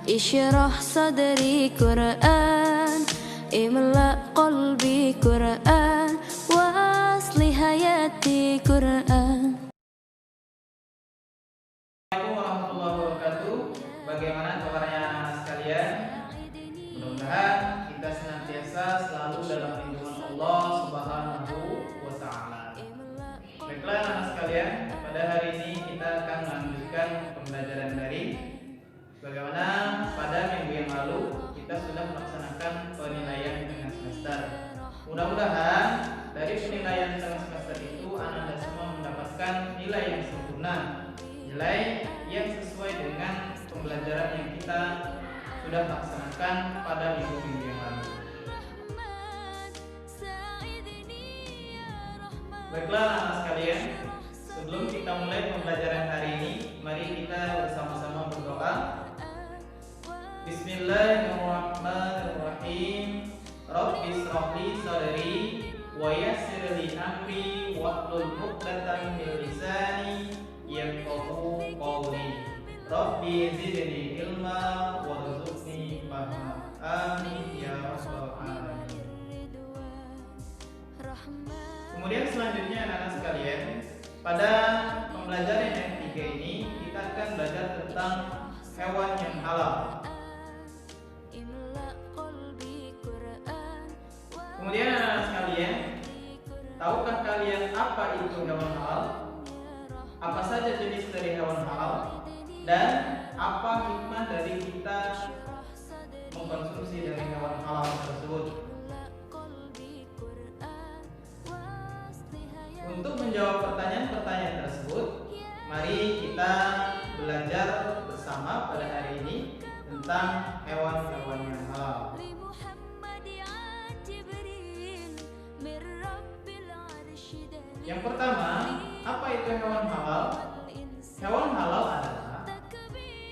اشرح صدري قرآن املأ قلبي قرآن واصلح حياتي قرآن. Assalamualaikum warahmatullahi wabarakatuh. Bagaimana kabarnya anak sekalian? Mudah-mudahan kita senantiasa selalu dalam lindungan Allah Subhanahu wa taala. Baiklah anak sekalian, pada hari ini kita akan melanjutkan pembelajaran daring. Bagaimana pada minggu yang lalu kita sudah melaksanakan penilaian tengah semester. Mudah-mudahan dari penilaian tengah semester itu Anda semua mendapatkan nilai yang sempurna, nilai yang sesuai dengan pembelajaran yang kita sudah laksanakan pada minggu-minggu yang lalu. Baiklah anak sekalian, sebelum kita mulai pembelajaran hari ini, mari kita bersama-sama berdoa. Bismillahirrahmanirrahim. Rabbi shrah li sadri wa yassir li amri wahlul 'uqdatam min lisani yafqahu qawli. Rabbi zidni ilma warzuqni fahma. Amin ya rabbal alamin. Kemudian selanjutnya anak-anak sekalian, pada pembelajaran yang ketiga ini kita akan belajar tentang hewan yang halal. Kemudian anak-anak sekalian, tahukah kalian apa itu hewan halal? Apa saja jenis dari hewan halal? Dan apa hikmah dari kita mengkonsumsi dari hewan halal tersebut? Untuk menjawab pertanyaan-pertanyaan tersebut, mari kita belajar bersama pada hari ini tentang hewan-hewan yang halal. Yang pertama, apa itu hewan halal? Hewan halal adalah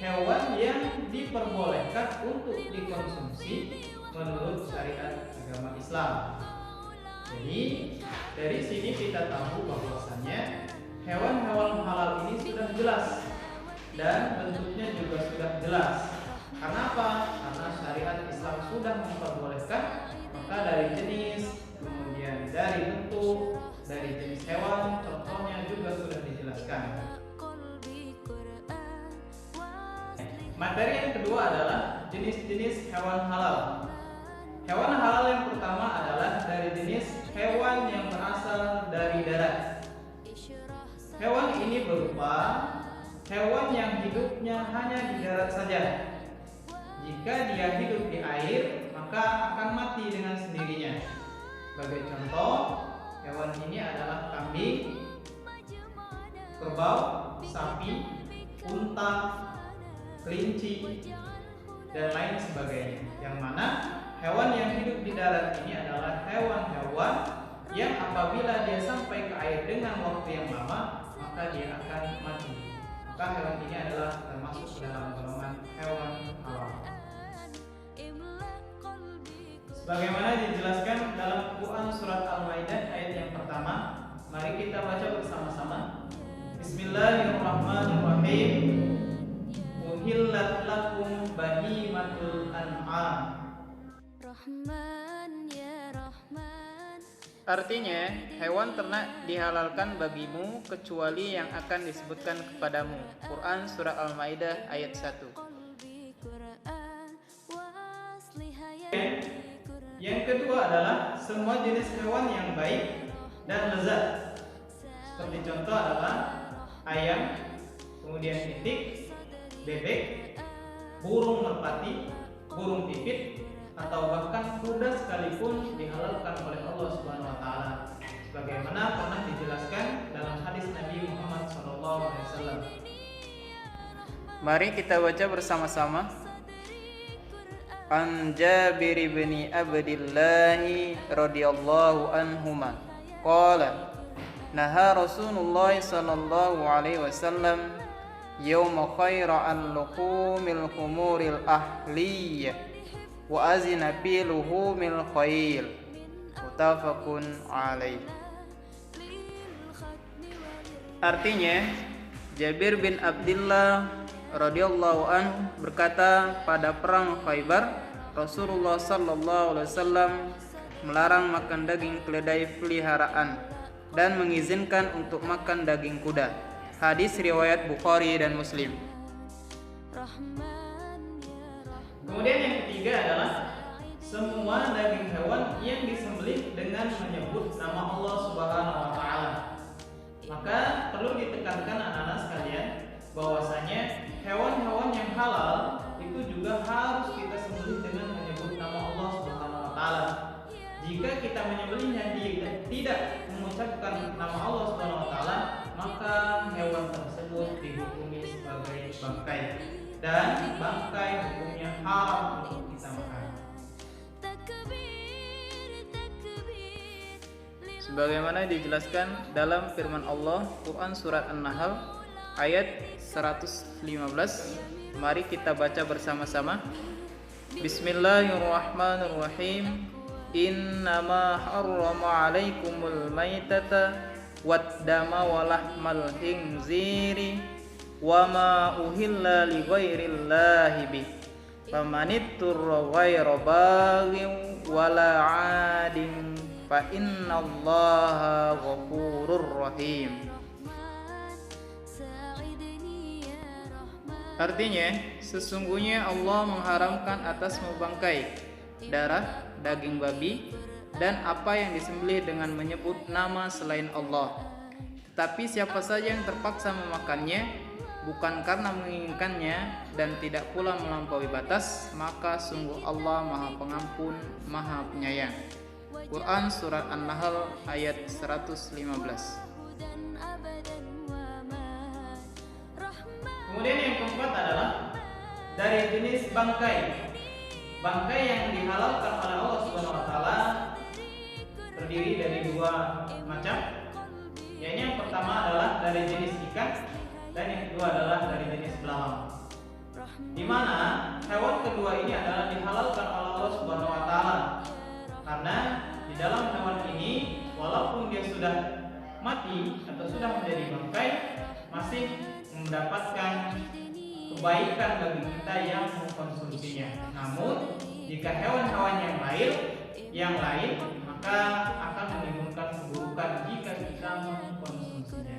hewan yang diperbolehkan untuk dikonsumsi menurut syariat agama Islam. Jadi dari sini kita tahu bahwasannya hewan-hewan halal ini sudah jelas dan bentuknya juga sudah jelas. Karena apa? Karena syariat Islam sudah memperbolehkan, maka dari jenis, kemudian dari bentuk, dari jenis hewan, contohnya juga sudah dijelaskan. Materi yang kedua adalah jenis-jenis hewan halal. Hewan halal yang pertama adalah dari jenis hewan yang berasal dari darat. Hewan ini berupa hewan yang hidupnya hanya di darat saja. Jika dia hidup di air, maka akan mati dengan sendirinya. Sebagai contoh, hewan ini adalah kambing, kerbau, sapi, unta, kelinci, dan lain sebagainya. Yang mana hewan yang hidup di darat ini adalah hewan-hewan yang apabila dia sampai ke air dengan waktu yang lama, maka dia akan mati. Maka hewan ini adalah termasuk dalam golongan hewan halal. Sebagaimana dijelaskan dalam Quran surat Al-Maidah ayat yang pertama, mari kita baca bersama-sama. Bismillahirrahmanirrahim. Uhillat lakum bahimatul an'am. Rahman ya Rahman. Artinya, hewan ternak dihalalkan bagimu kecuali yang akan disebutkan kepadamu. Quran surah Al-Maidah ayat 1. Yang kedua adalah semua jenis hewan yang baik dan lezat. Seperti contoh adalah ayam, kemudian itik, bebek, burung merpati, burung pipit, atau bahkan kuda sekalipun dihalalkan oleh Allah Subhanahu wa taala. Sebagaimana pernah dijelaskan dalam hadis Nabi Muhammad SAW. Mari kita baca bersama-sama. An Jabir bin Abdillah radhiyallahu anhuma qala naha Rasulullah sallallahu alaihi wasallam yawma khaira an luhumil khumuril ahliyah wa azina fi luhumil khayl muttafaqun alaih. Artinya, Jabir bin Abdullah radhiyallahu anhu berkata, pada perang Khaybar Rasulullah sallallahu alaihi wasallam melarang makan daging keledai peliharaan dan mengizinkan untuk makan daging kuda. Hadis riwayat Bukhari dan Muslim. Kemudian yang ketiga adalah semua daging hewan yang disembelih dengan menyebut nama Allah Subhanahu wa taala. Maka perlu ditekankan anak-anak sekalian bahwasanya hewan-hewan yang halal itu juga harus kita sembelih dengan menyebut nama Allah Subhanahu wa taala. Jika kita menyembelihnya tidak mengucapkan nama Allah Subhanahu wa taala, maka hewan tersebut dihukumi sebagai bangkai dan bangkai hukumnya haram untuk kita makan. Sebagaimana dijelaskan dalam firman Allah Quran surat An-Nahl ayat 115. Mari kita baca bersama-sama. Bismillahirrahmanirrahim. Innama harrama 'alaikumul maitata wad-dama wa lahmal khinziri wa ma uhilla li ghairillahi bih. Famanitturra ghaira baghin wala 'adin fa innallaha ghafurur rahim. Artinya, sesungguhnya Allah mengharamkan atasmu bangkai, darah, daging babi, dan apa yang disembelih dengan menyebut nama selain Allah. Tetapi siapa saja yang terpaksa memakannya, bukan karena menginginkannya dan tidak pula melampaui batas, maka sungguh Allah Maha Pengampun, Maha Penyayang. Quran Surat An-Nahl ayat 115. Kemudian yang keempat adalah dari jenis bangkai. Bangkai yang dihalalkan oleh Allah Subhanahu wa taala terdiri dari dua macam. Yaitu yang pertama adalah dari jenis ikan dan yang kedua adalah dari jenis belalang. Di mana hewan kedua ini adalah dihalalkan oleh Allah Subhanahu wa taala. Karena di dalam hewan ini walaupun dia sudah mati atau sudah menjadi bangkai, masih mendapatkan kebaikan bagi kita yang mengkonsumsinya. Namun jika hewan-hewan yang lain maka akan menimbulkan keburukan jika kita mengkonsumsinya.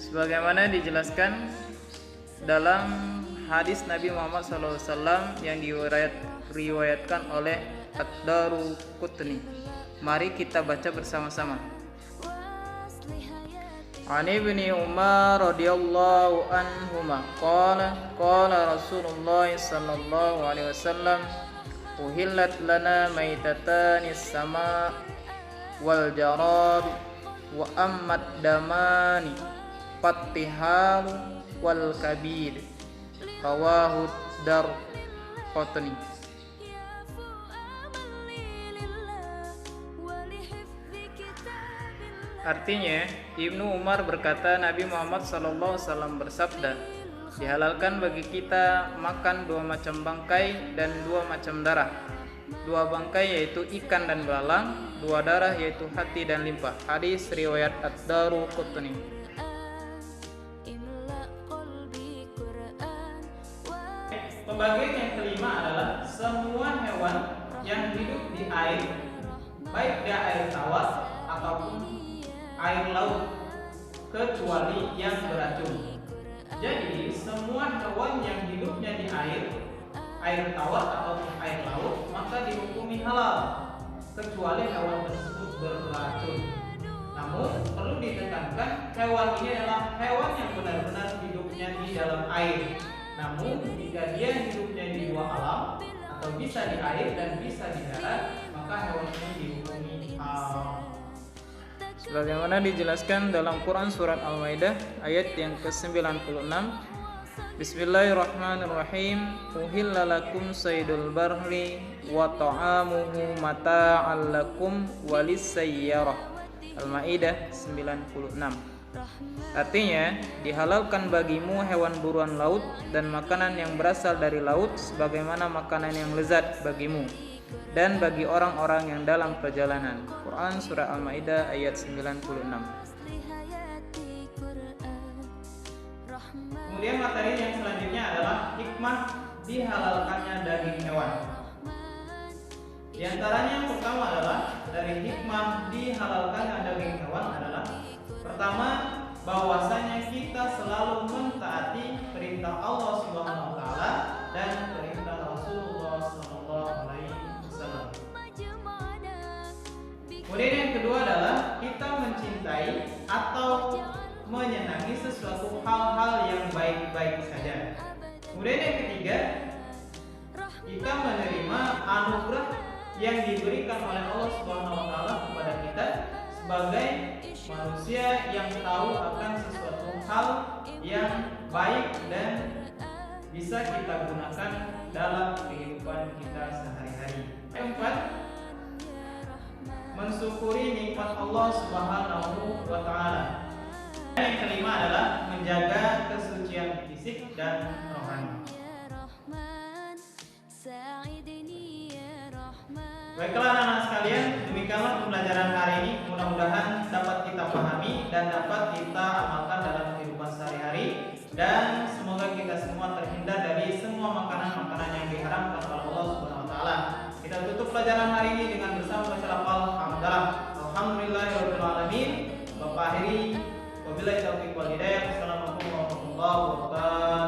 Sebagaimana dijelaskan dalam hadis Nabi Muhammad SAW yang diriwayatkan oleh Ad-Daruqutni. Mari kita baca bersama-sama. An Ibni Umar radhiyallahu anhuma qala Rasulullah sallallahu alaihi wasallam uhillat lana maitatan as-sama wal jarad wa ammat damani fattihal wal kabid rawahu Darqutni. Artinya, Ibnu Umar berkata Nabi Muhammad SAW bersabda, dihalalkan bagi kita makan dua macam bangkai dan dua macam darah. Dua bangkai yaitu ikan dan belalang, dua darah yaitu hati dan limpa. Hadis riwayat Ad-Daruqutni. Pembagian yang kelima adalah semua hewan yang hidup di air, baik dia air tawar ataupun air laut, kecuali yang beracun. Jadi semua hewan yang hidupnya di air tawar ataupun air laut, maka dihukumi halal, kecuali hewan tersebut beracun. Namun perlu ditekankan, hewan ini adalah hewan yang benar-benar hidupnya di dalam air. Namun jika dia hidupnya di dua alam, atau bisa di air dan bisa di darat, maka hewan ini dihukumi halal. Sebagaimana dijelaskan dalam Quran Surat Al-Maidah ayat yang ke-96. Bismillahirrahmanirrahim. Uhilla lakum saydul barri wa ta'amuhu mata'al lakum walis-sayyarah. Al-Maidah 96. Artinya, dihalalkan bagimu hewan buruan laut dan makanan yang berasal dari laut sebagaimana makanan yang lezat bagimu dan bagi orang-orang yang dalam perjalanan. Quran Surah Al-Maidah ayat 96. Kemudian materi yang selanjutnya adalah hikmah dihalalkannya daging hewan. Di antaranya yang pertama adalah dari hikmah dihalalkannya daging hewan adalah pertama, bahwasanya kita selalu mentaati perintah Allah Subhanahu wa taala dan perintah Rasulullah sallallahu alaihi wasallam. Kemudian yang kedua adalah kita mencintai atau menyenangi sesuatu hal-hal yang baik-baik saja. Kemudian yang ketiga, kita menerima anugerah yang diberikan oleh Allah Subhanahu wa taala kepada kita sebagai manusia yang tahu akan sesuatu hal yang baik dan bisa kita gunakan dalam kehidupan kita sehari-hari. Keempat, mensyukuri nikmat Allah Subhanahu wa taala. Yang kelima adalah menjaga kesucian fisik dan rohani. Baiklah anak-anak sekalian, demikianlah pembelajaran hari ini. Mudah-mudahan dapat kita pahami dan dapat kita amalkan dalam kehidupan sehari-hari. Dan semoga kita semua terhindar dari semua makanan-makanan yang diharamkan oleh Allah Subhanahu wa taala. Kita tutup pelajaran hari ini dengan bersama baca lafal hamdalah. Alhamdulillahirabbil alamin. Bapak akhiri wabillahi taufiq wal hidayah. Assalamualaikum warahmatullahi wabarakatuh.